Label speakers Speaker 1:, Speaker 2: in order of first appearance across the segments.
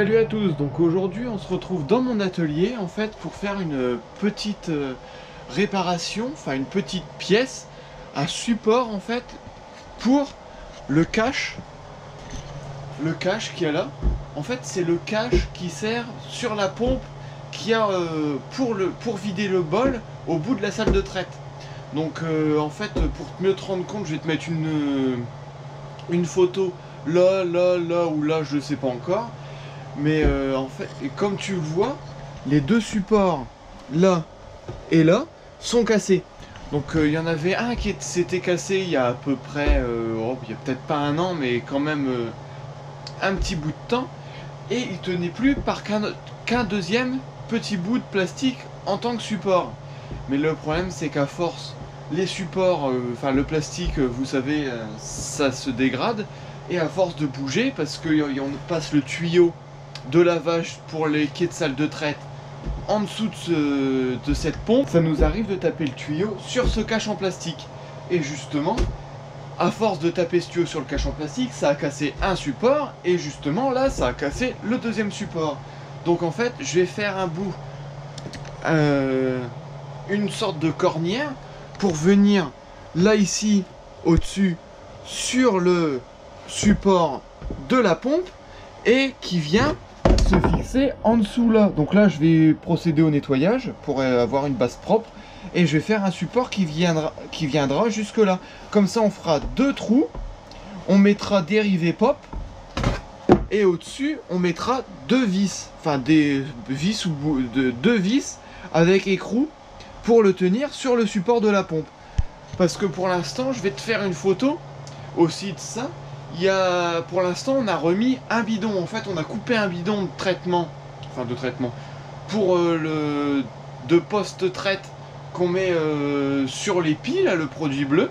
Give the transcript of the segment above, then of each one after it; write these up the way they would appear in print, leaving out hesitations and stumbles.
Speaker 1: Salut à tous, donc aujourd'hui on se retrouve dans mon atelier en fait pour faire une petite réparation, enfin une petite pièce, un support en fait pour le cache qu'il y a là. En fait c'est le cache qui sert sur la pompe qu'il y a pour vider le bol au bout de la salle de traite. Donc en fait pour mieux te rendre compte je vais te mettre une photo là ou là, je sais pas encore. Mais en fait, et comme tu le vois, les deux supports là et là sont cassés. Donc il y en avait un qui s'était cassé il y a à peu près, il y a peut-être pas un an, mais quand même un petit bout de temps. Et il tenait plus par qu'un deuxième petit bout de plastique en tant que support. Mais le problème c'est qu'à force, les supports, enfin le plastique, vous savez, ça se dégrade. Et à force de bouger, parce qu'on passe le tuyau de lavage pour les quais de salle de traite en dessous de cette pompe, ça nous arrive de taper le tuyau sur ce cache en plastique. Et justement, à force de taper ce tuyau sur le cache en plastique, ça a cassé un support, et justement là, ça a cassé le deuxième support. Donc en fait, je vais faire un bout, une sorte de cornière, pour venir là ici, au-dessus, sur le support de la pompe, et qui vient se fixer en dessous là. Donc là je vais procéder au nettoyage pour avoir une base propre, et je vais faire un support qui viendra jusque là. Comme ça on fera deux trous, on mettra des rivets pop, et au dessus on mettra deux vis, enfin des vis ou deux vis avec écrou pour le tenir sur le support de la pompe. Parce que pour l'instant je vais te faire une photo aussi de ça. Il y a, pour l'instant, on a remis un bidon. En fait, on a coupé un bidon de traitement, pour de post-traite qu'on met sur les piles, là, le produit bleu,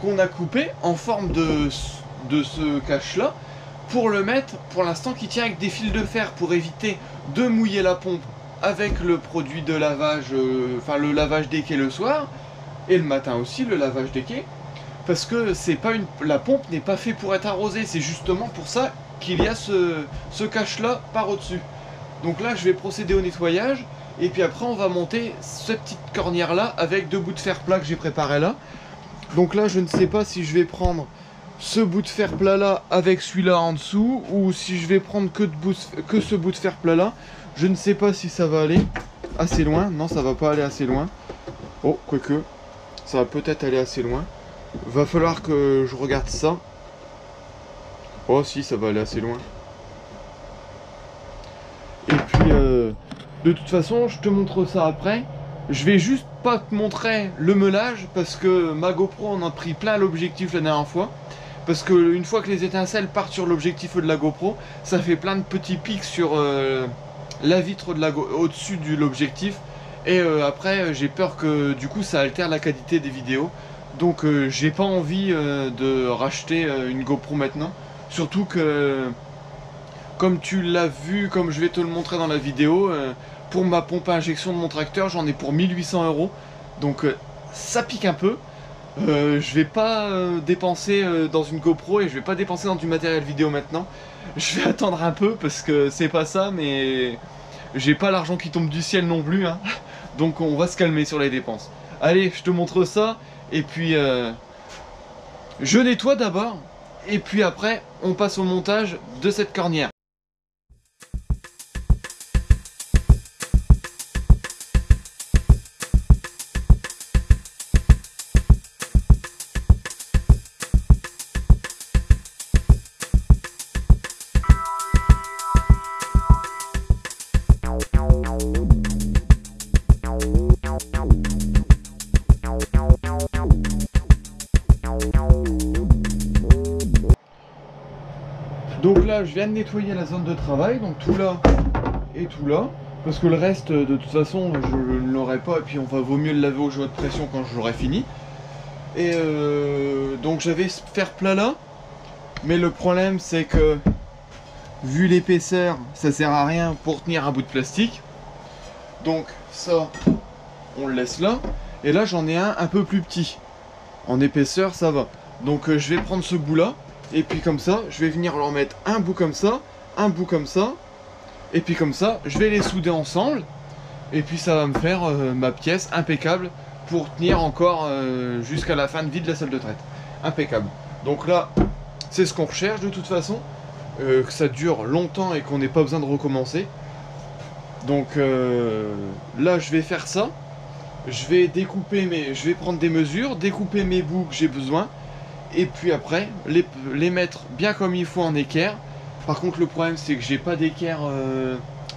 Speaker 1: qu'on a coupé en forme de ce cache-là, pour le mettre, pour l'instant, qui tient avec des fils de fer, pour éviter de mouiller la pompe avec le produit de lavage, le lavage des quais le soir, et le matin aussi, le lavage des quais. Parce que c'est pas la pompe n'est pas fait pour être arrosée, c'est justement pour ça qu'il y a ce cache là par au-dessus. Donc là je vais procéder au nettoyage, et puis après on va monter cette petite cornière là avec deux bouts de fer plat que j'ai préparé là. Donc là je ne sais pas si je vais prendre ce bout de fer plat là avec celui-là en dessous, ou si je vais prendre que ce bout de fer plat là. Je ne sais pas si ça va aller assez loin. Non, ça va pas aller assez loin. Oh, quoique, ça va peut-être aller assez loin. Va falloir que je regarde ça. Oh si, ça va aller assez loin. Et puis de toute façon je te montre ça après. Je vais juste pas te montrer le meulage, parce que ma GoPro en a pris plein l'objectif la dernière fois. Parce que une fois que les étincelles partent sur l'objectif de la GoPro, ça fait plein de petits pics sur la vitre de au-dessus de l'objectif. Et après j'ai peur que du coup ça altère la qualité des vidéos. Donc j'ai pas envie de racheter une GoPro maintenant. Surtout que, comme tu l'as vu, comme je vais te le montrer dans la vidéo, pour ma pompe à injection de mon tracteur, j'en ai pour 1800 €. Donc ça pique un peu. Je vais pas dépenser dans une GoPro, et je vais pas dépenser dans du matériel vidéo maintenant. Je vais attendre un peu, parce que c'est pas ça, mais j'ai pas l'argent qui tombe du ciel non plus, hein. Donc on va se calmer sur les dépenses. Allez, je te montre ça. Et puis je nettoie d'abord, et puis après on passe au montage de cette cornière. Donc là je viens de nettoyer la zone de travail, donc tout là et tout là, parce que le reste de toute façon je ne l'aurai pas, et puis vaut mieux le laver au joint de pression quand j'aurai fini. Et donc j'avais ce fer plat là, mais le problème c'est que vu l'épaisseur ça sert à rien pour tenir un bout de plastique. Donc ça on le laisse là, et là j'en ai un peu plus petit. En épaisseur ça va. Donc je vais prendre ce bout là, et puis comme ça je vais venir leur mettre un bout comme ça, un bout comme ça, et puis comme ça, je vais les souder ensemble, et puis ça va me faire ma pièce impeccable pour tenir encore jusqu'à la fin de vie de la salle de traite. Impeccable. Donc là, c'est ce qu'on recherche de toute façon, que ça dure longtemps et qu'on n'ait pas besoin de recommencer. Donc là, je vais faire ça. Je vais découper je vais prendre des mesures, découper mes bouts que j'ai besoin, et puis après les mettre bien comme il faut en équerre. Par contre, le problème c'est que j'ai pas d'équerre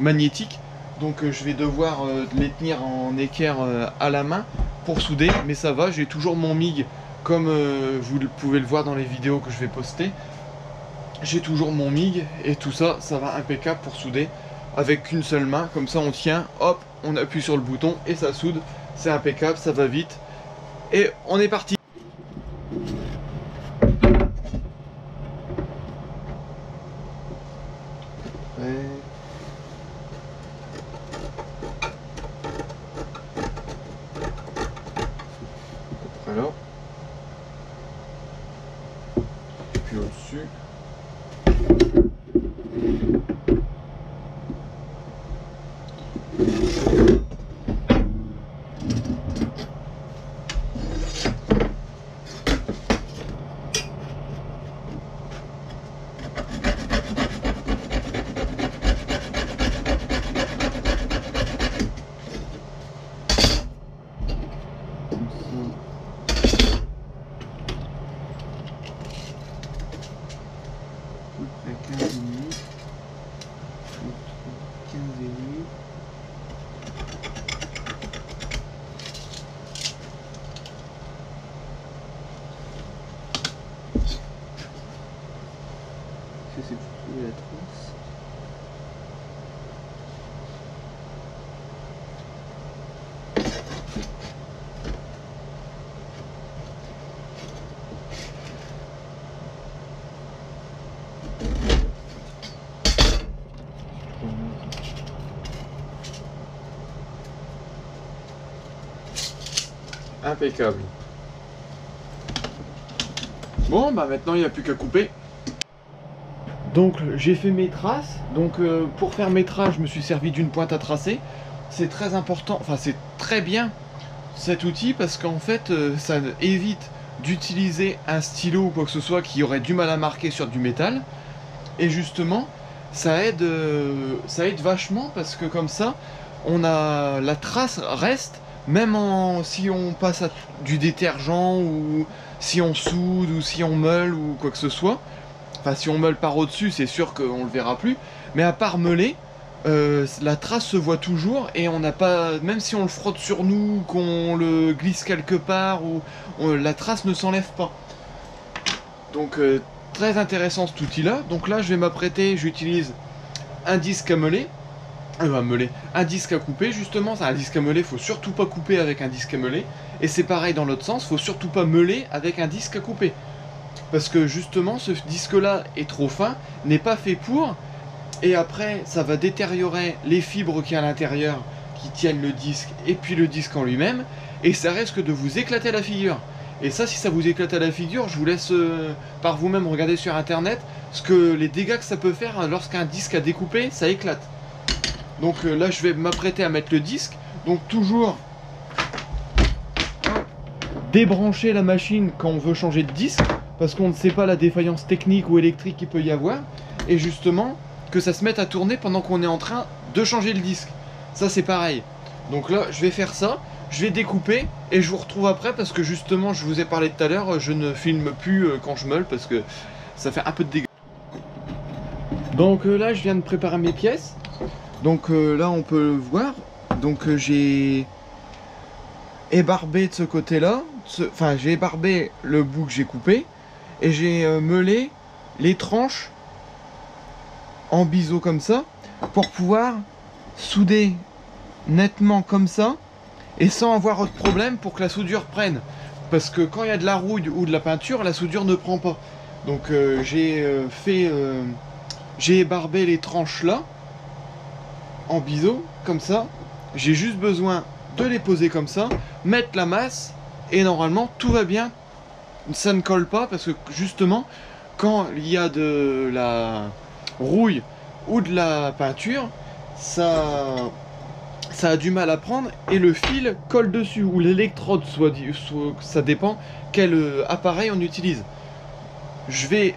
Speaker 1: magnétique, donc je vais devoir les tenir en équerre à la main pour souder, mais ça va, j'ai toujours mon MIG comme vous pouvez le voir dans les vidéos que je vais poster. J'ai toujours mon MIG et tout ça, ça va impeccable pour souder avec qu'une seule main, comme ça on tient, hop, on appuie sur le bouton et ça soude. C'est impeccable, ça va vite. Et on est parti. Ouais. Alors. Et puis au-dessus. C'est plutôt la trousse. Impeccable. Bon, bah maintenant il n'y a plus qu'à couper. Donc j'ai fait mes traces. Donc pour faire mes traces, je me suis servi d'une pointe à tracer. C'est très important, enfin c'est très bien cet outil parce qu'en fait ça évite d'utiliser un stylo ou quoi que ce soit qui aurait du mal à marquer sur du métal. Et justement, ça aide vachement parce que comme ça, la trace reste. Même si on passe à du détergent ou si on soude ou si on meule ou quoi que ce soit, enfin si on meule par au-dessus c'est sûr qu'on le verra plus, mais à part meuler, la trace se voit toujours et on n'a pas, même si on le frotte sur nous, qu'on le glisse quelque part, la trace ne s'enlève pas. Donc très intéressant cet outil là. Donc là je vais m'apprêter, j'utilise un disque à meuler. Un disque à couper justement, c'est un disque à meuler, faut surtout pas couper avec un disque à meuler. Et c'est pareil dans l'autre sens, faut surtout pas meuler avec un disque à couper. Parce que justement ce disque là est trop fin, n'est pas fait pour, et après ça va détériorer les fibres qu'il y a à l'intérieur qui tiennent le disque et puis le disque en lui-même, et ça risque de vous éclater à la figure. Et ça, si ça vous éclate à la figure, je vous laisse par vous-même regarder sur internet les dégâts que ça peut faire lorsqu'un disque à découper, ça éclate. Donc là je vais m'apprêter à mettre le disque, donc toujours débrancher la machine quand on veut changer de disque, parce qu'on ne sait pas la défaillance technique ou électrique qu'il peut y avoir, et justement que ça se mette à tourner pendant qu'on est en train de changer le disque. Ça c'est pareil. Donc là je vais faire ça, je vais découper et je vous retrouve après parce que justement je vous ai parlé tout à l'heure, je ne filme plus quand je meule parce que ça fait un peu de dégâts. Donc là je viens de préparer mes pièces. Donc là on peut le voir, donc j'ai ébarbé de ce côté là, enfin j'ai ébarbé le bout que j'ai coupé et j'ai meulé les tranches en biseau comme ça pour pouvoir souder nettement comme ça et sans avoir de problème pour que la soudure prenne, parce que quand il y a de la rouille ou de la peinture, la soudure ne prend pas. Donc j'ai ébarbé les tranches là en biseau comme ça, j'ai juste besoin de les poser comme ça, mettre la masse et normalement tout va bien, ça ne colle pas parce que justement quand il y a de la rouille ou de la peinture, ça a du mal à prendre et le fil colle dessus, ou l'électrode, ça dépend quel appareil on utilise. Je vais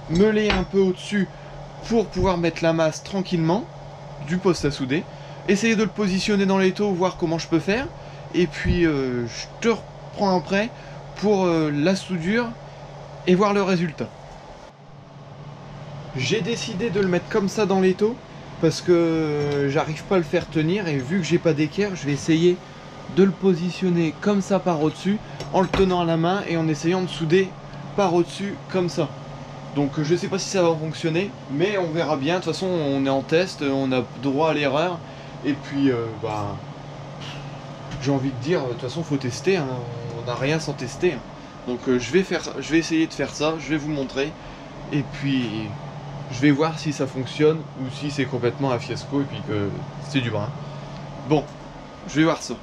Speaker 1: meuler un peu au-dessus pour pouvoir mettre la masse tranquillement du poste à souder, essayer de le positionner dans l'étau, voir comment je peux faire, et puis je te reprends après pour la soudure et voir le résultat. J'ai décidé de le mettre comme ça dans l'étau parce que j'arrive pas à le faire tenir, et vu que j'ai pas d'équerre, je vais essayer de le positionner comme ça par au-dessus en le tenant à la main et en essayant de souder par au-dessus comme ça. Donc je sais pas si ça va fonctionner, mais on verra bien. De toute façon, on est en test, on a droit à l'erreur, et puis j'ai envie de dire, de toute façon faut tester, hein. On n'a rien sans tester, hein. Donc je vais essayer de faire ça, je vais vous montrer, et puis je vais voir si ça fonctionne ou si c'est complètement un fiasco et puis que c'est du brin. Bon, je vais voir ça.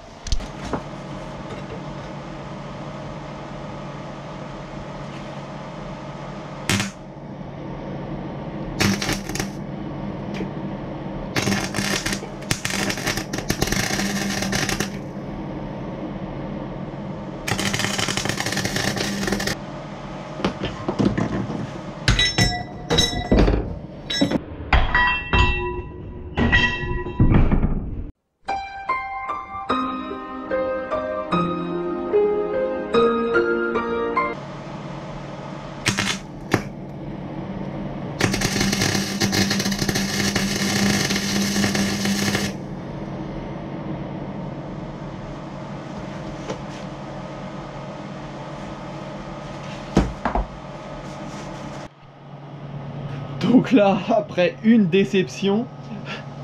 Speaker 1: Donc là, après une déception,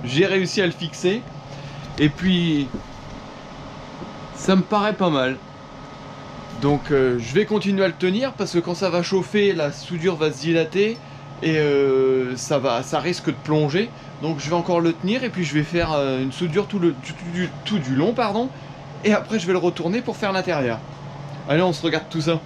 Speaker 1: j'ai réussi à le fixer. Et puis, ça me paraît pas mal. Donc je vais continuer à le tenir parce que quand ça va chauffer, la soudure va se dilater et ça risque de plonger. Donc je vais encore le tenir et puis je vais faire une soudure tout du long, pardon. Et après je vais le retourner pour faire l'intérieur. Allez, on se regarde tout ça.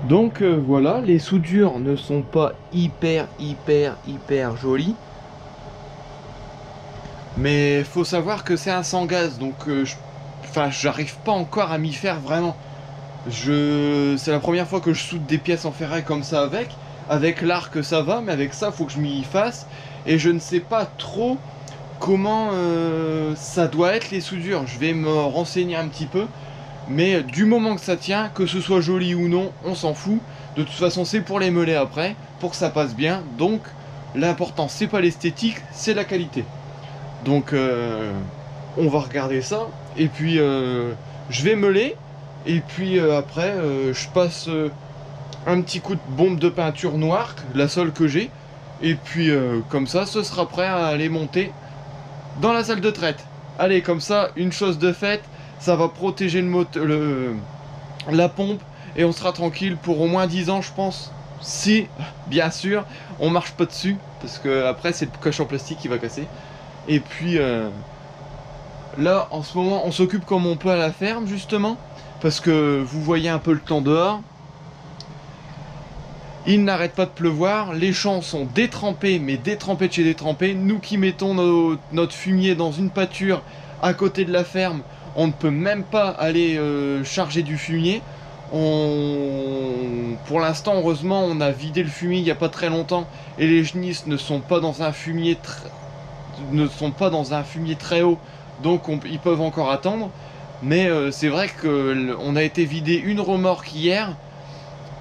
Speaker 1: Donc voilà, les soudures ne sont pas hyper jolies. Mais faut savoir que c'est un sans gaz, donc j'arrive pas encore à m'y faire vraiment. C'est la première fois que je soude des pièces en ferraille comme ça avec. Avec l'arc ça va, mais avec ça faut que je m'y fasse. Et je ne sais pas trop comment ça doit être les soudures. Je vais me renseigner un petit peu. Mais du moment que ça tient, que ce soit joli ou non, on s'en fout. De toute façon c'est pour les meuler après, pour que ça passe bien. Donc L'important c'est pas l'esthétique, c'est la qualité. Donc on va regarder ça et puis je vais meuler et puis après je passe un petit coup de bombe de peinture noire, la seule que j'ai, et puis comme ça ce sera prêt à aller monter dans la salle de traite. Allez, comme ça, une chose de faite, ça va protéger la pompe et on sera tranquille pour au moins 10 ans je pense. Si, bien sûr, on marche pas dessus, parce que après c'est le coche en plastique qui va casser. Et puis là, en ce moment, on s'occupe comme on peut à la ferme, justement, parce que vous voyez un peu le temps dehors. Il n'arrête pas de pleuvoir, les champs sont détrempés, mais détrempés de chez détrempés. Nous qui mettons notre fumier dans une pâture à côté de la ferme, on ne peut même pas aller charger du fumier. Pour l'instant, heureusement, on a vidé le fumier il n'y a pas très longtemps et les génisses ne sont pas dans un fumier très haut, donc ils peuvent encore attendre. Mais c'est vrai qu'on a été vider une remorque hier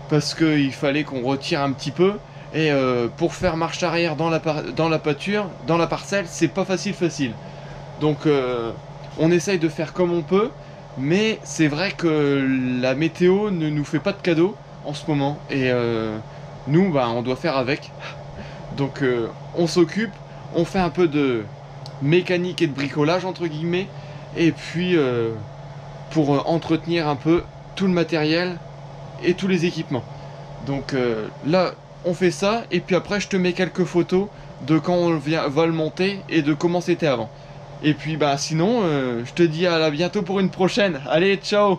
Speaker 1: parce qu'il fallait qu'on retire un petit peu et pour faire marche arrière dans la pâture, dans la parcelle, c'est pas facile. Donc on essaye de faire comme on peut. Mais c'est vrai que la météo ne nous fait pas de cadeaux en ce moment. Et nous, bah, on doit faire avec. Donc on s'occupe, on fait un peu de mécanique et de bricolage, entre guillemets. Et puis pour entretenir un peu tout le matériel et tous les équipements. Donc là, on fait ça. Et puis après, je te mets quelques photos de quand on va le monter et de comment c'était avant. Et puis bah sinon, je te dis à bientôt pour une prochaine. Allez, ciao!